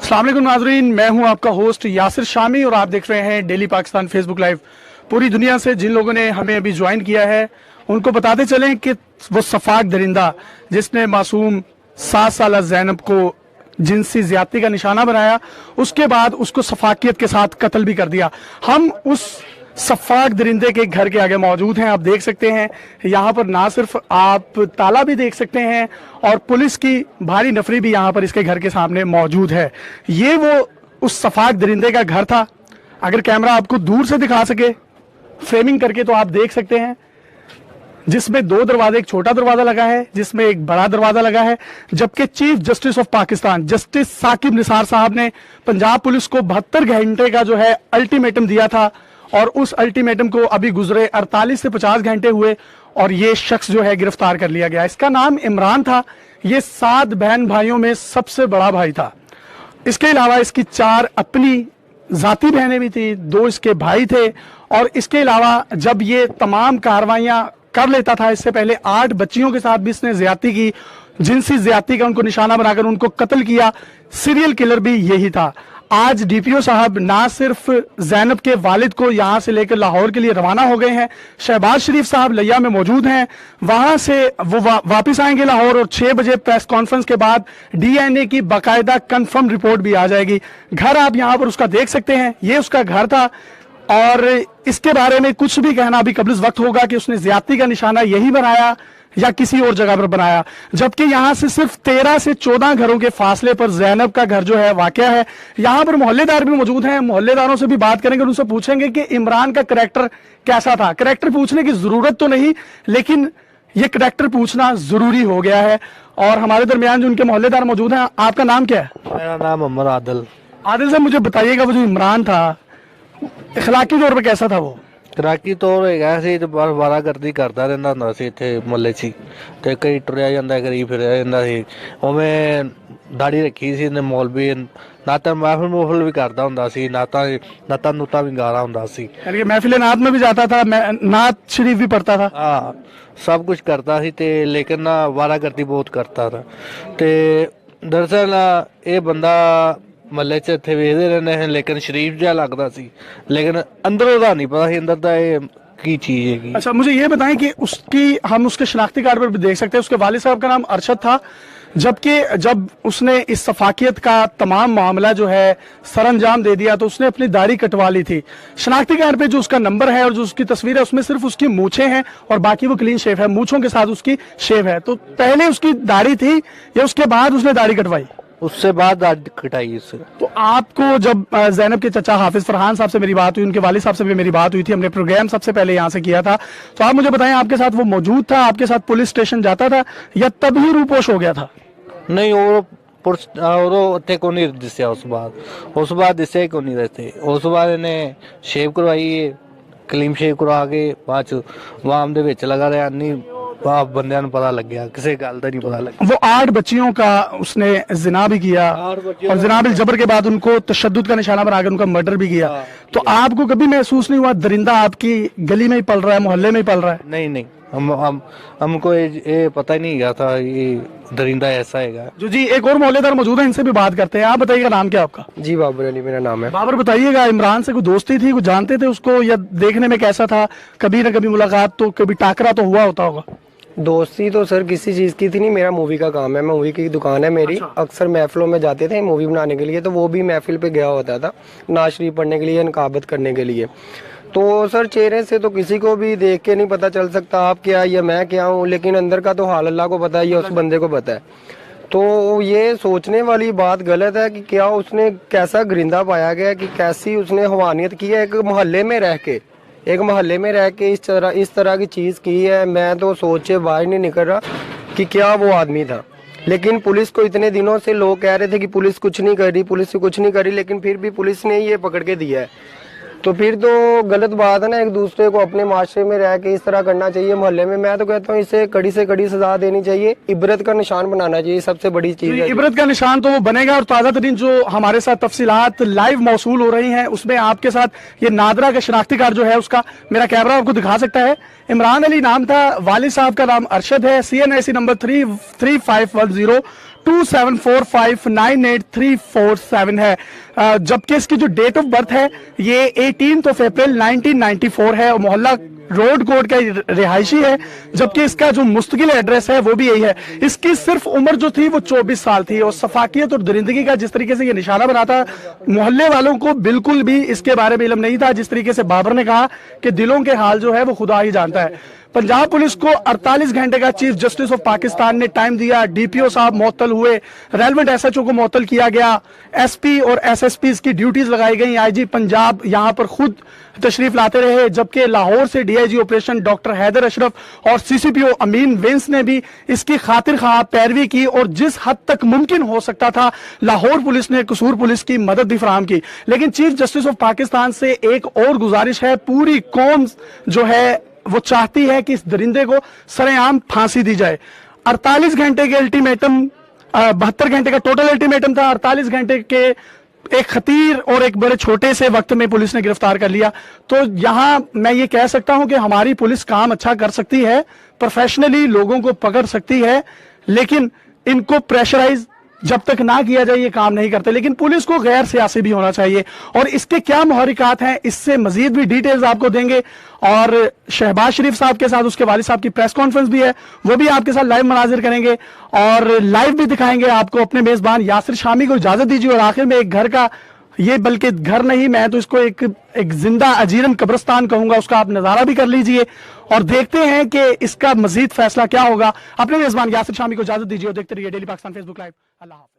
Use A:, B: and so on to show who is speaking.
A: अस्सलाम वालेकुम नाज़रीन, मैं हूं आपका होस्ट यासिर शामी और आप देख रहे हैं डेली पाकिस्तान फेसबुक लाइव। पूरी दुनिया से जिन लोगों ने हमें अभी ज्वाइन किया है उनको बताते चलें कि वो सफाक दरिंदा जिसने मासूम 7 साल ज़ैनब को जिनसी ज्यादती का निशाना बनाया, उसके बाद उसको सफाकियत के साथ कत्ल भी कर दिया। हम उस सफाक दरिंदे के घर के आगे मौजूद हैं। आप देख सकते हैं यहाँ पर ना सिर्फ आप ताला भी देख सकते हैं और पुलिस की भारी नफरी भी यहाँ पर इसके घर के सामने मौजूद है। ये वो उस सफाक दरिंदे का घर था। अगर कैमरा आपको दूर से दिखा सके फ्रेमिंग करके तो आप देख सकते हैं, जिसमें 2 दरवाजे, एक छोटा दरवाजा लगा है जिसमें एक बड़ा दरवाजा लगा है। जबकि chief justice of Pakistan justice Saqib Nisar sahab ने पंजाब पुलिस को 72 घंटे का जो है अल्टीमेटम दिया था और उस अल्टीमेटम को अभी गुजरे 48 से 50 घंटे हुए और ये शख्स जो है गिरफ्तार कर लिया गया। इसका नाम इमरान था। ये 7 बहन भाइयों में सबसे बड़ा भाई था। इसके अलावा इसकी 4 अपनी जाती बहनें भी थी, 2 इसके भाई थे और इसके अलावा जब ये तमाम कार्रवाइयां कर लेता था, इससे पहले 8 बच्चियों के साथ भी इसने ज्यादती की, जिनसी ज्यादती का उनको निशाना बनाकर उनको कत्ल किया। सीरियल किलर भी यही था। आज डीपीओ साहब ना सिर्फ ज़ैनब के वालिद को यहाँ से लेकर लाहौर के लिए रवाना हो गए हैं, शहबाज शरीफ साहब लिया में मौजूद हैं, वहां से वो वापस आएंगे लाहौर और 6 बजे प्रेस कॉन्फ्रेंस के बाद डीएनए की बाकायदा कंफर्म रिपोर्ट भी आ जाएगी। घर आप यहाँ पर उसका देख सकते हैं, ये उसका घर था और इसके बारे में कुछ भी कहना अभी कब्ल वक्त होगा कि उसने ज्यादती का निशाना यही बनाया या किसी और जगह पर बनाया। जबकि यहाँ से सिर्फ 13 से 14 घरों के फासले पर ज़ैनब का घर जो है वाक़या है। यहाँ पर मोहल्लेदार भी मौजूद हैं, मोहल्लेदारों से भी बात करेंगे, उनसे पूछेंगे कि इमरान का करैक्टर कैसा था। करैक्टर पूछने की जरूरत तो नहीं, लेकिन ये करैक्टर पूछना जरूरी हो गया है। और हमारे दरमियान जो उनके मोहल्लेदार मौजूद हैं, आपका नाम क्या है?
B: मेरा नाम मोहम्मद आदिल।
A: आदिल साहब, मुझे बताइएगा वो जो इमरान था इखलाकी तौर पर कैसा था? वो
B: ਤੈਰਾਕੀ ਤੌਰ ਹੈਗਾ ਸੀ ਤੇ ਬਾਰ ਵਾਰਾਗਰਦੀ ਕਰਦਾ ਰਹਿੰਦਾ ਹੁੰਦਾ ਸੀ ਇੱਥੇ ਮੁਹੱਲੇ 'ਚ ਤੇ ਕਈ ਟੁਰਿਆ ਜਾਂਦਾ, ਕਈ ਫਿਰਿਆ ਜਾਂਦਾ ਸੀ। ਉਵੇਂ ਦਾੜੀ ਰੱਖੀ ਸੀ ਨੇ ਮੌਲਵੀ, ਨਾ ਤਾਂ महफिल भी करता ਹੁੰਦਾ ਸੀ, नाता नूता भी गाना ਹੁੰਦਾ ਸੀ।
A: महफिल नात में भी जाता था, नात शरीफ भी पढ़ता था।
B: हाँ, सब कुछ करता ਸੀ ਤੇ ਲੇਕਿਨ ਨਾ ਵਾਰਾਗਰਦੀ ਬਹੁਤ ਕਰता था। ਤੇ ਦਰਅਸਲ ਇਹ ਬੰਦਾ ਮਹੱਲੇ 'ਚ ਇੱਥੇ ਵੇਖਦੇ ਰਹਿੰਦੇ ਹਨ, ਲੇਕਿਨ शरीफ ਜਿਹਾ ਲੱਗਦਾ ਸੀ, लेकिन अंदरों ਦਾ नहीं पता ਸੀ अंदर ਦਾ ਇਹ की चीज है।
A: अच्छा, मुझे ये बताएं कि उसकी हम उसके शनाख्ती कार्ड पर भी देख सकते हैं, उसके वालिद साहब का नाम अरशद था। जबकि जब उसने इस सफाकियत का तमाम मामला जो है सर अंजाम दे दिया तो उसने अपनी दाढ़ी कटवा ली थी। शनाख्ती कार्ड पे जो उसका नंबर है और जो उसकी तस्वीर है उसमें सिर्फ उसकी मूछें हैं और बाकी वो क्लीन शेव है, मूछों के साथ उसकी शेव है। तो पहले उसकी दाढ़ी थी या उसके बाद उसने दाढ़ी कटवाई?
B: उससे बाद दाढ़ी कटाई इससे।
A: तो आपको जब ज़ैनब के चचा हाफिज फरहान साहब से मेरी बात हुई, उनके वालिद साहब से भी मेरी बात हुई थी, हमने प्रोग्राम सबसे पहले यहाँ से किया था, तो आप मुझे बताएं आपके साथ वो मौजूद था, आपके साथ पुलिस स्टेशन जाता था या तब ही रूपोश हो गया था?
B: नहीं, वो उत्थे को नहीं दिसया। उस बाद दिसे को नहीं रहते। उस बाद इन्हें शेव करवाई, क्लीन शेव करवा के बाद वाम दे विच लगा रहा, नहीं बंदियां नूं पता लग गया, किसी गल दा नहीं पता लगा।
A: वो 8 बच्चियों का उसने जिना भी किया और जिना बिल जबर के बाद उनको तशद्दुद का निशाना बनाकर उनका मर्डर भी किया। तो आपको कभी महसूस नहीं हुआ दरिंदा आपकी गली में ही पल रहा है, मोहल्ले में ही पल रहा है?
B: नहीं, हमको ये पता ही नहीं गया था ये दरिंदा ऐसा है।
A: जो जी एक और मोहल्लेदार मौजूद है, इनसे भी बात करते हैं। आप बताइएगा नाम क्या आपका?
C: जी बाबर अली मेरा नाम है।
A: बाबर, बताइएगा इमरान से कोई दोस्ती थी, कुछ जानते थे उसको या देखने में कैसा था? कभी ना कभी मुलाकात तो, कभी टाकरा तो हुआ होता होगा।
C: दोस्ती तो सर किसी चीज़ की थी नहीं, मेरा मूवी का काम है, मूवी की दुकान है मेरी। अच्छा। अक्सर महफिलों में जाते थे मूवी बनाने के लिए, तो वो भी महफिल पे गया होता था नाज शरीफ पढ़ने के लिए, नकाबत करने के लिए। तो सर चेहरे से तो किसी को भी देख के नहीं पता चल सकता आप क्या या मैं क्या हूँ, लेकिन अंदर का तो हाल अल्लाह को पता है या उस बंदे को पता है। तो ये सोचने वाली बात गलत है कि क्या उसने कैसा गरिंदा पाया गया, कि कैसी उसने हवानियत की है। एक मोहल्ले में रह के इस तरह की चीज़ की है। मैं तो सोच से बाहर नहीं निकल रहा कि क्या वो आदमी था। लेकिन पुलिस को इतने दिनों से लोग कह रहे थे कि पुलिस कुछ नहीं कर रही, लेकिन फिर भी पुलिस ने ये पकड़ के दिया है। तो फिर तो गलत बात है ना, एक दूसरे को अपने माशरे में रह के इस तरह करना चाहिए मोहल्ले में। मैं तो कहता हूँ इसे कड़ी से कड़ी सजा देनी चाहिए, इबरत का निशान बनाना चाहिए, सबसे बड़ी चीज है।
A: इबरत का निशान तो वो बनेगा और ताज़ा तरीन जो हमारे साथ तफसीलात लाइव मौसूल हो रही हैं उसमें आपके साथ ये नादरा का शनाख्ती कार्ड जो है उसका मेरा कैमरा आपको दिखा सकता है। इमरान अली नाम था, वालिद साहब का नाम अरशद है, CNIC नंबर 33510 2745983447 है। जबकि इसकी जो डेट ऑफ बर्थ है ये 18 अप्रैल 1994 है और मोहल्ला रोड कोड का रिहायशी है, जबकि इसका जो मुस्तकिल एड्रेस है वो भी यही है। इसकी सिर्फ उम्र जो थी वो 24 साल थी और सफाकियत और दरिंदगी का जिस तरीके से ये निशाना बनाता, मोहल्ले वालों को बिल्कुल भी इसके बारे में इल्म नहीं था। जिस तरीके से बाबर ने कहा कि दिलों के हाल जो है वो खुदा ही जानता है। पंजाब पुलिस को 48 घंटे का चीफ जस्टिस ऑफ पाकिस्तान ने टाइम दिया। डीपीओ साहब मुअत्तल हुए, रेलेवेंट एसएचओ को मुअत्तल किया गया, एसपी और एसएसपी की ड्यूटीज लगाई गई। आईजी पंजाब यहां पर खुद तशरीफ लाते रहे, जबकि लाहौर से DIG operation doctor Haider Ashraf और सीसीपीओ अमीन विंस ने भी इसकी खातिर खा पैरवी की और जिस हद तक मुमकिन हो सकता था लाहौर पुलिस ने कसूर पुलिस की मदद भी फराहम की। लेकिन चीफ जस्टिस ऑफ पाकिस्तान से एक और गुजारिश है, पूरी कौम जो है वो चाहती है कि इस दरिंदे को सरेआम फांसी दी जाए। 48 घंटे के अल्टीमेटम, 72 घंटे का टोटल अल्टीमेटम था, 48 घंटे के एक खतीर और एक बड़े छोटे से वक्त में पुलिस ने गिरफ्तार कर लिया। तो यहां मैं ये कह सकता हूं कि हमारी पुलिस काम अच्छा कर सकती है, प्रोफेशनली लोगों को पकड़ सकती है, लेकिन इनको प्रेशराइज जब तक ना किया जाए ये काम नहीं करते। लेकिन पुलिस को गैर सियासी भी होना चाहिए और इसके क्या मुहरिकात हैं इससे मजीद भी डिटेल्स आपको देंगे। और शहबाज शरीफ साहब के साथ उसके वालिद साहब की प्रेस कॉन्फ्रेंस भी है, वो भी आपके साथ लाइव मनाजिर करेंगे और लाइव भी दिखाएंगे आपको। अपने मेजबान यासिर शामी को इजाजत दीजिए और आखिर में एक घर का, ये बल्कि घर नहीं, मैं तो इसको एक जिंदा अजीरन कब्रिस्तान कहूंगा, उसका आप नजारा भी कर लीजिए और देखते हैं कि इसका मजीद फैसला क्या होगा। अपने मेजबान यासिर शामी को इजाजत दीजिए और देखते रहिए डेली पाकिस्तान फेसबुक लाइव। अल्लाह हाफ़िज़।